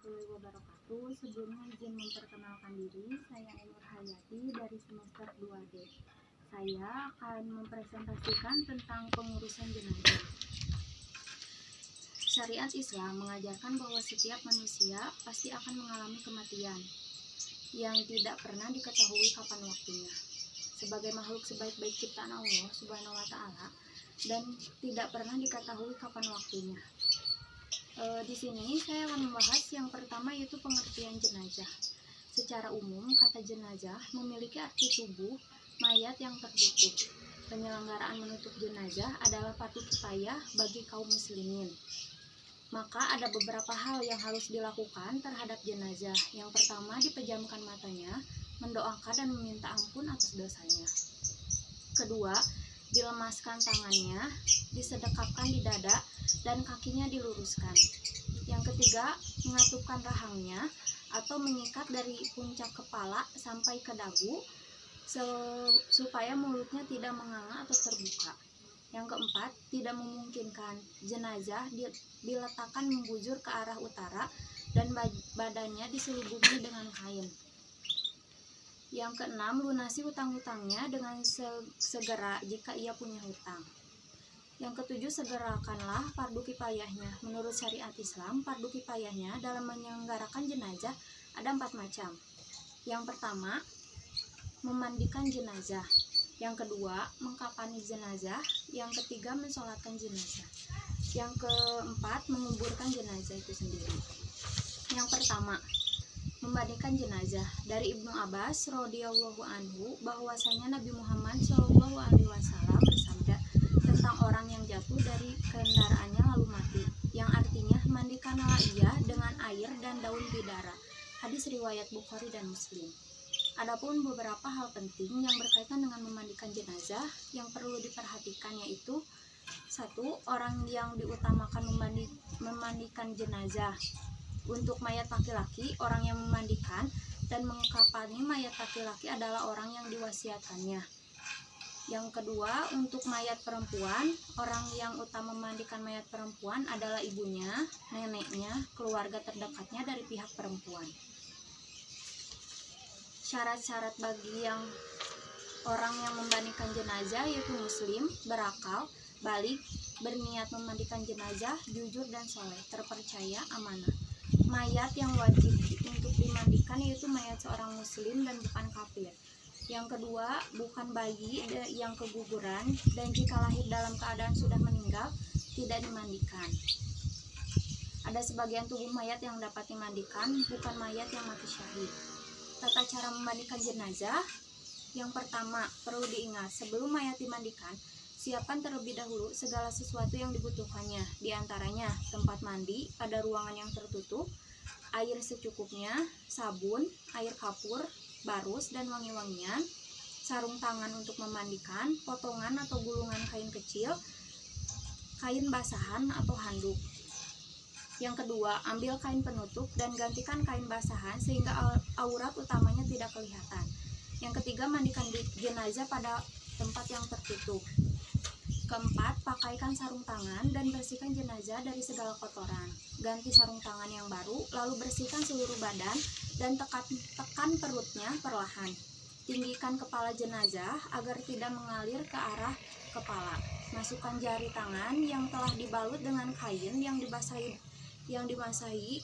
warahmatullahi wabarakatuh. Sebelumnya izin memperkenalkan diri, saya Nur Hayati dari semester 2D. Saya akan mempresentasikan tentang pengurusan jenazah. Syariat Islam mengajarkan bahwa setiap manusia pasti akan mengalami kematian yang tidak pernah diketahui kapan waktunya. Sebagai makhluk sebaik-baik ciptaan Allah Subhanahu wa Ta'ala, dan tidak pernah diketahui kapan waktunya. Di sini saya akan membahas yang pertama, yaitu pengertian jenazah. Secara umum, kata jenazah memiliki arti tubuh mayat yang tertutup. Penyelenggaraan menutup jenazah adalah fardu kifayah bagi kaum muslimin. Maka ada beberapa hal yang harus dilakukan terhadap jenazah. Yang pertama, dipejamkan matanya, mendoakan dan meminta ampun atas dosanya. Kedua, dilemaskan tangannya, disedekapkan di dada, dan kakinya diluruskan. Yang ketiga, mengatupkan rahangnya atau mengikat dari puncak kepala sampai ke dagu supaya mulutnya tidak menganga atau terbuka. Yang keempat, tidak memungkinkan jenazah diletakkan membujur ke arah utara dan badannya diselubungi dengan kain. Yang keenam, lunasi hutang-hutangnya dengan segera jika ia punya hutang. Yang ketujuh, segerakanlah fardu kifayahnya. Menurut syariat Islam, fardu kifayahnya dalam menyelenggarakan jenazah ada 4 macam. Yang pertama, memandikan jenazah. Yang kedua, mengkafani jenazah. Yang ketiga, mensolatkan jenazah. Yang keempat, menguburkan jenazah itu sendiri. Yang pertama, memandikan jenazah. Dari Ibnu Abbas radhiyallahu anhu bahwasanya Nabi Muhammad SAW bersabda tentang orang yang jatuh dari kendaraannya lalu mati, yang artinya mandikanlah ia dengan air dan daun bidara. Hadis riwayat Bukhari dan Muslim. Adapun beberapa hal penting yang berkaitan dengan memandikan jenazah yang perlu diperhatikan, yaitu 1. Orang yang diutamakan memandikan jenazah. Untuk mayat laki-laki, orang yang memandikan dan mengkafani mayat laki-laki adalah orang yang diwasiatkannya. Yang kedua, untuk mayat perempuan, orang yang utama memandikan mayat perempuan adalah ibunya, neneknya, keluarga terdekatnya dari pihak perempuan. Syarat-syarat bagi orang yang memandikan jenazah yaitu muslim, berakal, balik, berniat memandikan jenazah, jujur dan soleh, terpercaya, amanah. Mayat yang wajib untuk dimandikan yaitu mayat seorang muslim dan bukan kafir. Yang kedua, bukan bayi yang keguguran, dan jika lahir dalam keadaan sudah meninggal, tidak dimandikan. Ada sebagian tubuh mayat yang dapat dimandikan, bukan mayat yang mati syahid. Tata cara memandikan jenazah. Yang pertama, perlu diingat, sebelum mayat dimandikan, siapkan terlebih dahulu segala sesuatu yang dibutuhkannya, diantaranya tempat mandi pada ruangan yang tertutup, air secukupnya, sabun, air kapur, barus dan wangi-wangian, sarung tangan untuk memandikan, potongan atau gulungan kain kecil, kain basahan atau handuk. Yang kedua, ambil kain penutup dan gantikan kain basahan sehingga aurat utamanya tidak kelihatan. Yang ketiga, mandikan jenazah pada tempat yang tertutup. Keempat, pakaikan sarung tangan dan bersihkan jenazah dari segala kotoran. Ganti sarung tangan yang baru, lalu bersihkan seluruh badan dan tekan perutnya perlahan. Tinggikan kepala jenazah agar tidak mengalir ke arah kepala. Masukkan jari tangan yang telah dibalut dengan kain yang dibasahi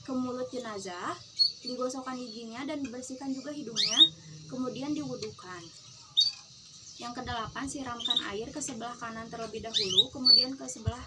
ke mulut jenazah, digosokkan giginya dan dibersihkan juga hidungnya, kemudian diwudukan. Yang kedelapan, siramkan air ke sebelah kanan terlebih dahulu, kemudian ke sebelah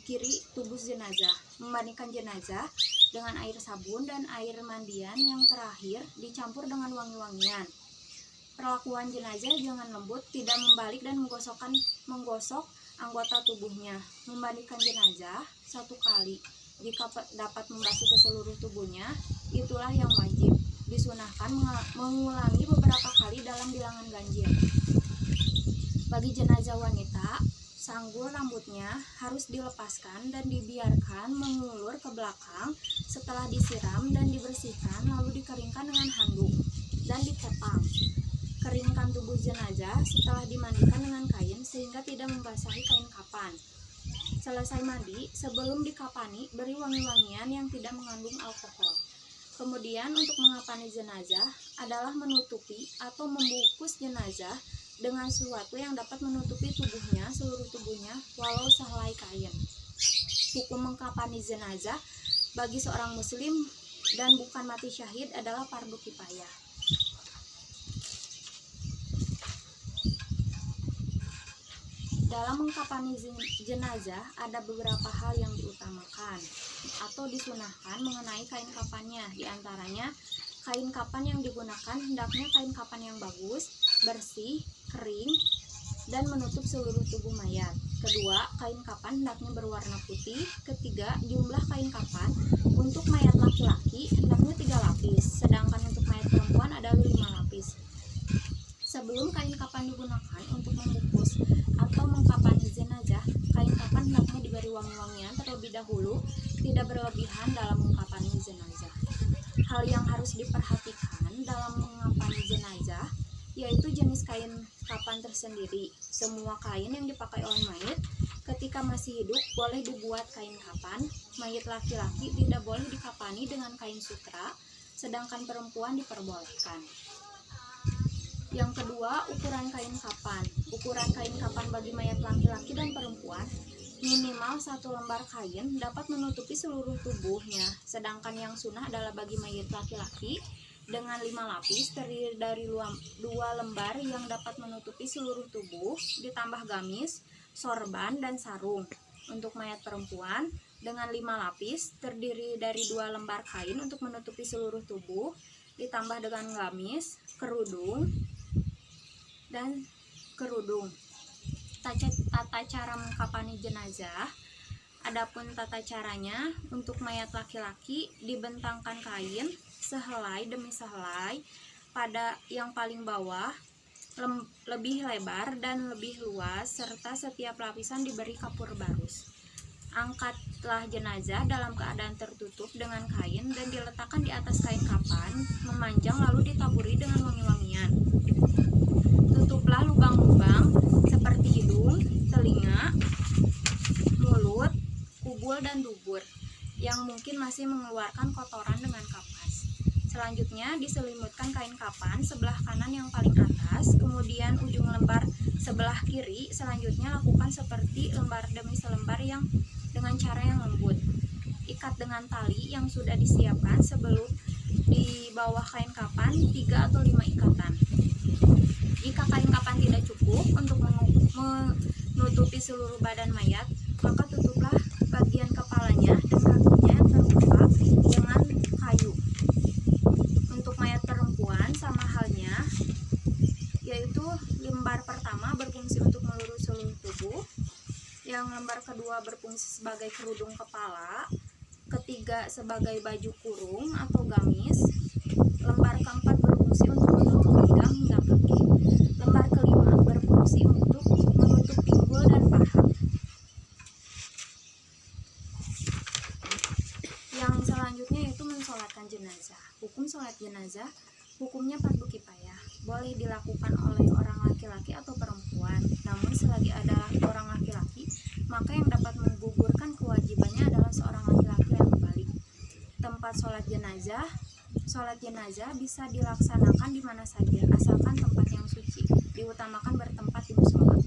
kiri tubuh jenazah. Memandikan jenazah dengan air sabun dan air mandian yang terakhir dicampur dengan wangi-wangian. Perlakuan jenazah jangan lembut, tidak membalik dan menggosok anggota tubuhnya. Memandikan jenazah 1 kali. Jika dapat membasuh ke seluruh tubuhnya, itulah yang wajib. Disunahkan mengulangi beberapa kali dalam bilangan ganjil. Bagi jenazah wanita, sanggul rambutnya harus dilepaskan dan dibiarkan mengulur ke belakang setelah disiram dan dibersihkan, lalu dikeringkan dengan handuk dan dikepang. Keringkan tubuh jenazah setelah dimandikan dengan kain sehingga tidak membasahi kain kafan. Selesai mandi, sebelum dikafani, beri wangi-wangian yang tidak mengandung alkohol. Kemudian untuk mengapani jenazah adalah menutupi atau membungkus jenazah dengan sesuatu yang dapat menutupi tubuhnya, seluruh tubuhnya, walau sehelai kain. Hukum mengkapani jenazah bagi seorang muslim dan bukan mati syahid adalah fardu kifayah. Dalam mengkapani jenazah ada beberapa hal yang diutamakan atau disunahkan mengenai kain kafannya. Di antaranya, kain kafan yang digunakan hendaknya kain kafan yang bagus, bersih, kering, dan menutup seluruh tubuh mayat. Kedua, kain kafan hendaknya berwarna putih. Ketiga, jumlah kain kafan untuk mayat laki-laki hendaknya 3 lapis, sedangkan untuk mayat perempuan adalah 5 lapis. Sebelum kain kafan digunakan untuk membungkus atau mengkafani jenazah, kain kafan hendaknya diberi wangi-wangian terlebih dahulu, tidak berlebihan dalam mengkafani jenazah. Hal yang harus diperhatikan dalam mengkafani jenazah yaitu jenis kain kafan tersendiri. Semua kain yang dipakai oleh mayit ketika masih hidup boleh dibuat kain kafan. Mayit laki-laki tidak boleh dikafani dengan kain sutra, sedangkan perempuan diperbolehkan. Yang kedua, ukuran kain kafan. Ukuran kain kafan bagi mayat laki-laki dan perempuan minimal 1 lembar kain dapat menutupi seluruh tubuhnya, sedangkan yang sunnah adalah bagi mayat laki-laki dengan 5 lapis terdiri dari 2 lembar yang dapat menutupi seluruh tubuh, ditambah gamis, sorban, dan sarung. Untuk mayat perempuan dengan 5 lapis terdiri dari 2 lembar kain untuk menutupi seluruh tubuh, ditambah dengan gamis, kerudung, dan kerudung. Tata cara mengkafani jenazah. Adapun tata caranya, untuk mayat laki-laki dibentangkan kain sehelai demi sehelai pada yang paling bawah, lebih lebar dan lebih luas, serta setiap lapisan diberi kapur barus. Angkatlah jenazah dalam keadaan tertutup dengan kain dan diletakkan di atas kain kafan, memanjang lalu ditaburi dengan wangi-wangian. Tutuplah lubang-lubang seperti hidung, telinga, mulut, kubul, dan dubur yang mungkin masih mengeluarkan kotoran dengan kapas. Selanjutnya diselimutkan kain kafan sebelah kanan yang paling atas, kemudian ujung lembar sebelah kiri. Selanjutnya lakukan seperti lembar demi selembar yang dengan cara yang lembut. Ikat dengan tali yang sudah disiapkan sebelum di bawah kain kafan 3 atau 5 ikatan. Jika kain kafan tidak cukup untuk menutupi seluruh badan mayat, maka tutuplah bagian kepalanya dan kakinya yang terbuka dengan kayu. Untuk mayat perempuan sama halnya, yaitu lembar pertama berfungsi untuk melurus seluruh tubuh, yang lembar kedua berfungsi sebagai kerudung kepala, ketiga sebagai baju kurung atau gamis, lembar keempat berfungsi untuk menutup pinggang hingga kaki, lembar kelima berfungsi untuk menutup pinggul dan paha. Yang selanjutnya yaitu mensolatkan jenazah. Hukum sholat jenazah, hukumnya fardu kifayah, boleh dilakukan oleh orang laki-laki atau perempuan. Namun selagi ada orang laki-laki, maka yang dapat menggugurkan kewajibannya adalah seorang laki-laki yang balik. Tempat sholat jenazah bisa dilaksanakan di mana saja, asalkan tempat yang suci. Diutamakan bertempat di mushola.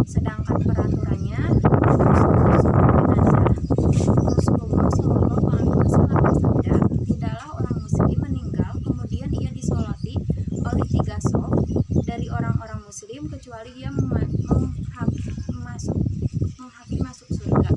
Sedangkan peraturannya, Rasulullah SAW bersabda, tidaklah orang muslim meninggal kemudian ia disolati oleh 3 shaf dari orang-orang muslim kecuali ia menghakimi masuk surga.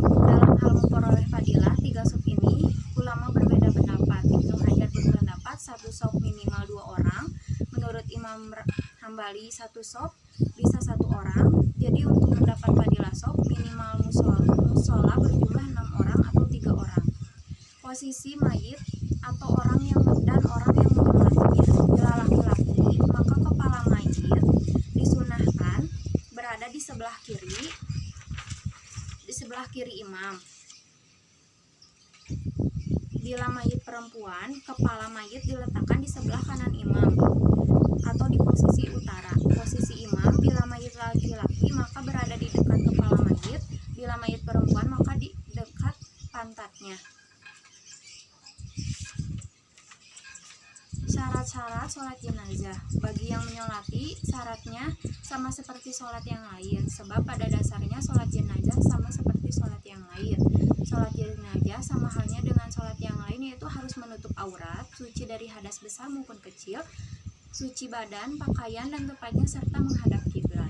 Dalam hal memperoleh fadilah 3 shaf ini, ulama berbeda pendapat. Ibnu Hajar berpendapat 1 shaf minimal 2 orang. Menurut Imam Hambali 1 shaf bisa 1 orang. Jadi untuk mendapat fadilah shaf minimal musola berjumlah 6 orang atau 3 orang. Posisi mayit atau orang yang menyolatnya. Bila laki-laki, maka kepala mayit disunahkan berada di sebelah kiri imam. Bila mayit perempuan, kepala mayit diletakkan di sebelah kanan imam atau di posisi utara. Posisi imam bila mayit laki-laki maka berada di dekat kepala mayit, bila mayit perempuan maka di dekat pantatnya. Syarat-syarat sholat jenazah. Bagi yang menyolati, syaratnya sama seperti sholat yang lain, sebab pada dasarnya sholat jenazah sama seperti sholat yang lain. Sholat jenazah sama halnya dengan sholat yang lain, yaitu harus menutup aurat, suci dari hadas besar maupun kecil, suci badan, pakaian, dan tempatnya, serta menghadap kiblat.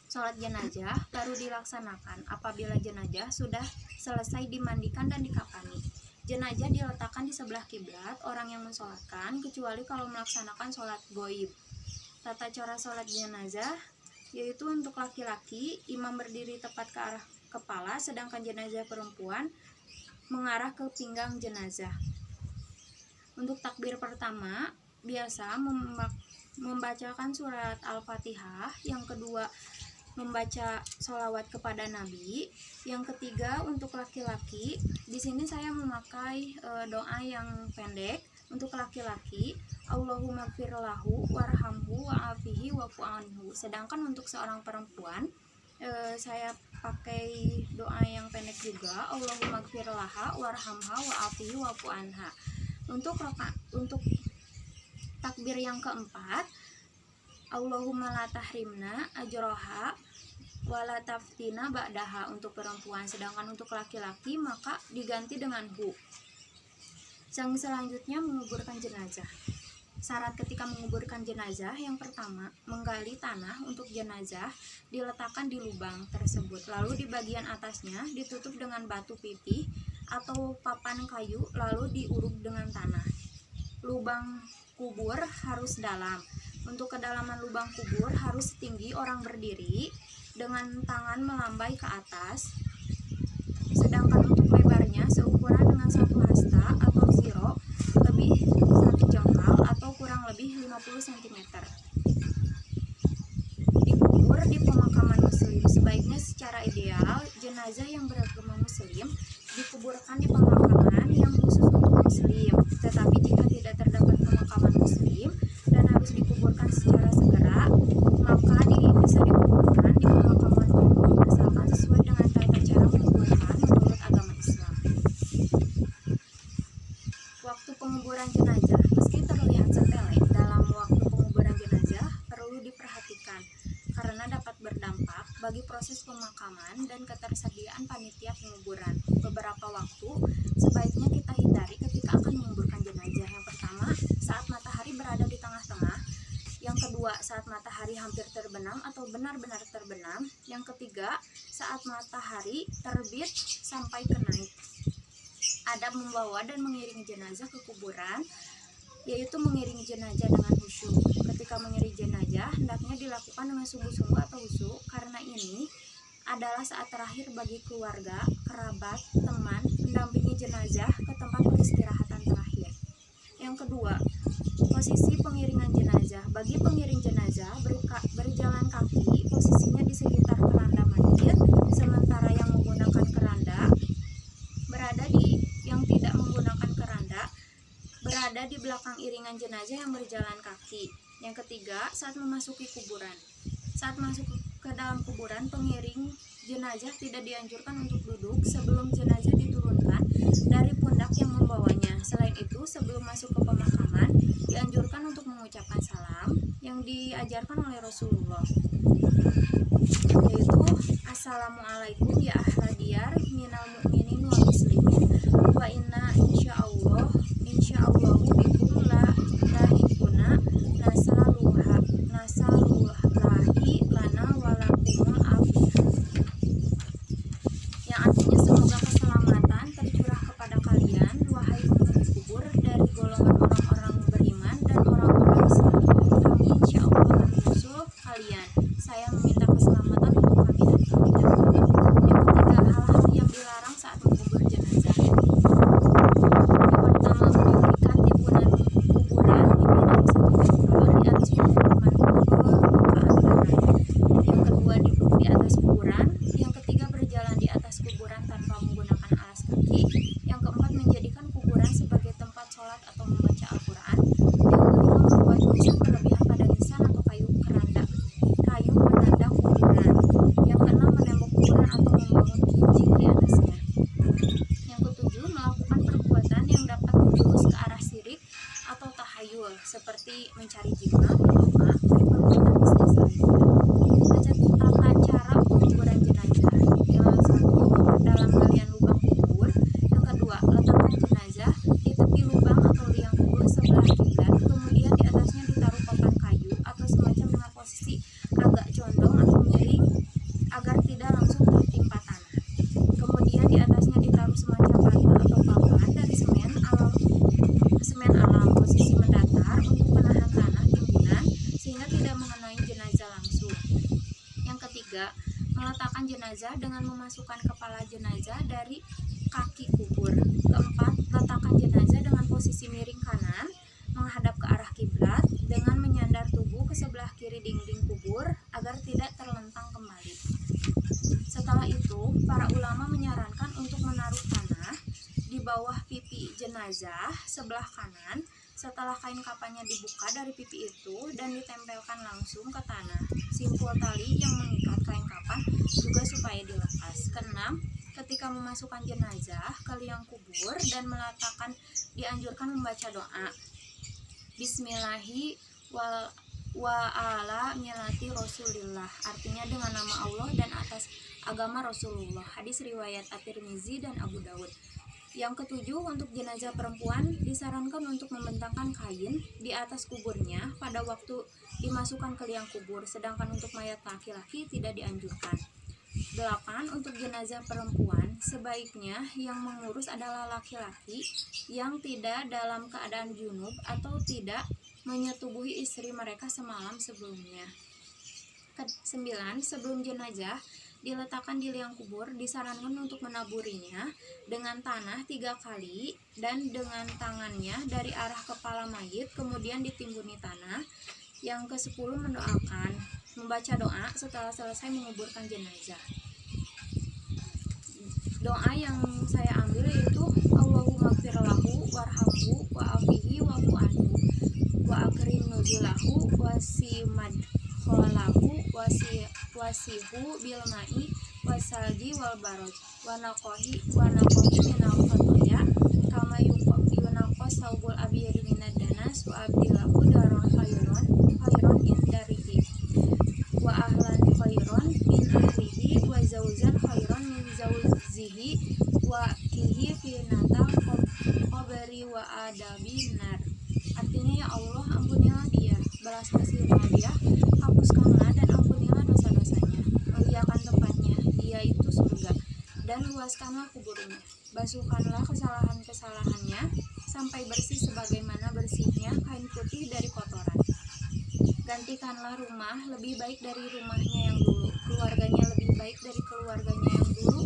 Sholat jenazah baru dilaksanakan apabila jenazah sudah selesai dimandikan dan dikafani. Jenazah diletakkan di sebelah kiblat orang yang mensolatkan, kecuali kalau melaksanakan sholat goib. Tata cara sholat jenazah yaitu untuk laki-laki, imam berdiri tepat ke arah kepala, sedangkan jenazah perempuan mengarah ke pinggang jenazah. Untuk takbir pertama, biasa membacakan surat Al-Fatihah, yang kedua membaca sholawat kepada Nabi, yang ketiga untuk laki-laki, di sini saya memakai doa yang pendek. Untuk laki-laki, Allahumma gfirlahu warhamhu wa'afihi wa'fu anhu. Sedangkan untuk seorang perempuan, saya pakai doa yang pendek juga, Allahumma gfirlaha warhamha wa'afihi wa'fu anha. Untuk takbir yang keempat, Allahumma la tahrimna ajroha wala taftina ba'daha untuk perempuan, sedangkan untuk laki-laki maka diganti dengan hu. Yang selanjutnya menguburkan jenazah. Syarat ketika menguburkan jenazah, yang pertama, menggali tanah untuk jenazah diletakkan di lubang tersebut, lalu di bagian atasnya ditutup dengan batu pipih atau papan kayu, lalu diuruk dengan tanah. Lubang kubur harus dalam. Untuk kedalaman lubang kubur harus tinggi orang berdiri dengan tangan melambai ke atas, sedangkan untuk lebarnya seukuran dengan 1 hasta atau ziro, lebih 1 jengkal atau kurang lebih 50 cm. Dikubur di pemakaman muslim. Sebaiknya secara ideal jenazah yang beragama muslim dikuburkan di pemakaman yang khusus untuk muslim, tetapi jika tidak terdapat pemakaman muslim dan harus dikuburkan secara segera, maka bisa dikuburkan di pemakaman umum asalkan sesuai dengan tata cara menguburkan menurut agama Islam. Waktu penguburan jenazah. Meski terlihat sepele, dalam waktu penguburan jenazah perlu diperhatikan karena dapat berdampak bagi proses pemakaman dan ketersediaan panitia penguburan. Beberapa waktu sebaiknya kita hindari ketika akan menguburkan jenazah. Yang pertama, saat matahari berada di tengah-tengah. Yang kedua, saat matahari hampir terbenam atau benar-benar terbenam. Yang ketiga, saat matahari terbit sampai ke naik. Adab membawa dan mengiringi jenazah ke kuburan, yaitu mengiringi jenazah dengan khusyuk. Ketika mengiringi jenazah, hendaknya dilakukan dengan sungguh-sungguh atau khusyuk, karena ini adalah saat terakhir bagi keluarga, kerabat, teman mendampingi jenazah ke tempat peristirahatan terakhir. Yang kedua, posisi pengiringan jenazah. Bagi pengiring jenazah berjalan kaki, posisinya di sekitar keranda mayit, sementara yang menggunakan keranda yang tidak menggunakan keranda berada di belakang iringan jenazah yang berjalan kaki. Yang ketiga, saat memasuki kuburan. Saat masuk ke dalam kuburan, pengiring jenazah tidak dianjurkan untuk duduk sebelum jenazah diturunkan dari pundak yang membawanya. Selain itu, sebelum masuk ke pemakaman, dianjurkan untuk mengucapkan salam yang diajarkan oleh Rasulullah, yaitu Assalamualaikum ya ahla diyar minal mu'minin wa muslimin wa inna insyaallahu bikum la tahikuna nasalullahi lana walakumul afiyah, yang artinya semoga keselamatan tercurah kepada kalian wahai penghuni kubur dari golongan orang-orang beriman dan orang-orang Islam. Kami insyaallah menyusul kalian. Saya meminta keselamatan untuk kami dan kalian. Yang ketiga, hal-hal yang dilarang saat mengubur jenazah. Yang pertama, mendirikan timbunan kuburan lebih dari 1 meter di atas permukaan tanah. Yang kedua, duduk di atas kuburan. Yang ketiga, berjalan di atas kuburan tanpa menggunakan alas kaki. Yang keempat, menjadikan kuburan sebagai tempat sholat atau membaca Al-Quran. Yang kelima, membuat nisan berlebihan pada nisan atau kayu penanda kuburan. Yang keenam, menembok kuburan atau membangun kijing di atasnya. Yang ketujuh, melakukan perbuatan yang dapat menjurus ke arah syirik atau tahayul. seperti mencari jimat, doa, dan perbuatan bisnis lainnya. Tata cara penguburan jenazah. Yang satu, dalam galian lubang kubur. Yang kedua, letakkan jenazah di tepi lubang atau liang kubur sebelah kiblat. Kemudian di atasnya ditaruh papan kayu atau semacam dengan posisi agak condong atau miring agar tidak langsung tertimpa tanah. Kemudian di atasnya ditaruh semacam bata atau papan dari semen alam posisi mendatar untuk menahan tanah timbunan sehingga tidak mengenai jenazah langsung. Yang ketiga, meletakkan jenazah dengan memasukkan kepala jenazah dari kaki kubur. Keempat, letakkan jenazah dengan posisi miring kanan menghadap ke arah kiblat dengan menyandar tubuh ke sebelah kiri dinding kubur agar tidak terlentang kembali. Setelah itu, para ulama menyarankan untuk menaruh tanah di bawah pipi jenazah sebelah kanan setelah kain kafannya dibuka dari pipi itu dan ditempelkan langsung ke tanah. Simpul tali yang mengikat kain kafan juga supaya dilepas. Keenam, ketika memasukkan jenazah ke liang kubur dan meletakkan, dianjurkan membaca doa Bismillahi wa ala millati Rasulillah, artinya dengan nama Allah dan atas agama Rasulullah. Hadis riwayat At-Tirmizi dan Abu Daud. Yang ketujuh, untuk jenazah perempuan disarankan untuk membentangkan kain di atas kuburnya pada waktu dimasukkan ke liang kubur, sedangkan untuk mayat laki-laki tidak dianjurkan. 8. Untuk jenazah perempuan, sebaiknya yang mengurus adalah laki-laki yang tidak dalam keadaan junub atau tidak menyetubuhi istri mereka semalam sebelumnya. 9. Sebelum jenazah diletakkan di liang kubur, disarankan untuk menaburinya dengan tanah 3 kali dan dengan tangannya dari arah kepala mayit, kemudian ditimbuni tanah. Yang ke-10, mendoakan, membaca doa setelah selesai menguburkan jenazah. Doa yang saya ambil yaitu Allahumma gfir lahu warhamhu wa'afihi wa'fu anhu wa akrim nuzulahu wasimad kholahu wasihu bil ma'i wasalji wal baroj wa naqohi minal khotoya kama yunaqos saubul abiyadu minad danas wa abdilahu daron khairon indarihi wa ahlan khairon min ahlihi wa zauzan khairon min zauzihi wa kihi finatal qabri wa adabi nar. Artinya, ya Allah, ampunilah dia, belas kasihilah dia, hapuskanlah dan ampunilah dosa-dosanya, muliakan tempatnya, dia itu surga, dan luaskanlah kuburnya, basuhkanlah kesalahan-kesalahannya sampai bersih sebagaimana bersihnya kain putih dari kotoran. Gantikanlah rumah lebih baik dari rumahnya yang dulu, keluarganya lebih baik dari keluarganya yang dulu,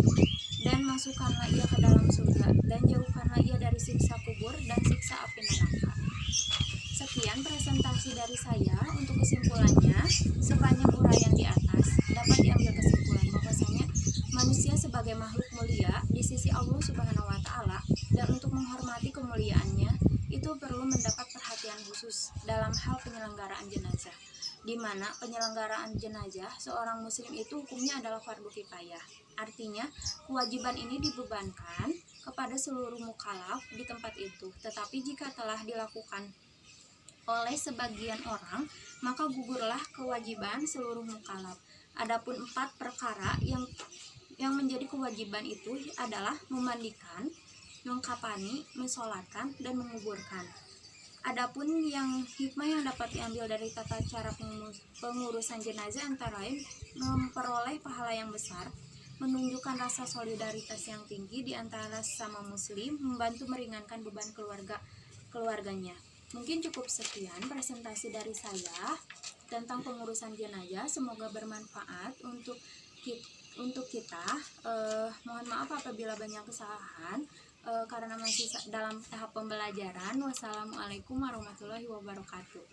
dan masukkanlah ia ke dalam surga, dan jauhkanlah ia dari siksa kubur dan siksa api neraka. Sekian presentasi dari saya. Untuk kesimpulannya, sebanyak uraian di atas dapat diambil kesimpulan bahwasanya manusia sebagai makhluk mulia di sisi Allah Subhanahu wa Ta'ala, dan untuk menghormati kemuliaannya itu perlu mendapat perhatian khusus dalam hal penyelenggaraan jenazah, di mana penyelenggaraan jenazah seorang muslim itu hukumnya adalah fardu kifayah. Artinya, kewajiban ini dibebankan kepada seluruh mukallaf di tempat itu. Tetapi jika telah dilakukan oleh sebagian orang, maka gugurlah kewajiban seluruh mukallaf. Adapun 4 perkara yang menjadi kewajiban itu adalah memandikan, mengkafani, mensolatkan, dan menguburkan. Adapun yang hikmah yang dapat diambil dari tata cara pengurusan jenazah antara lain memperoleh pahala yang besar, menunjukkan rasa solidaritas yang tinggi di antara sesama muslim, membantu meringankan beban keluarganya. Mungkin cukup sekian presentasi dari saya tentang pengurusan jenazah. Semoga bermanfaat untuk kita. Mohon maaf apabila banyak kesalahan karena masih dalam tahap pembelajaran. Wassalamualaikum warahmatullahi wabarakatuh.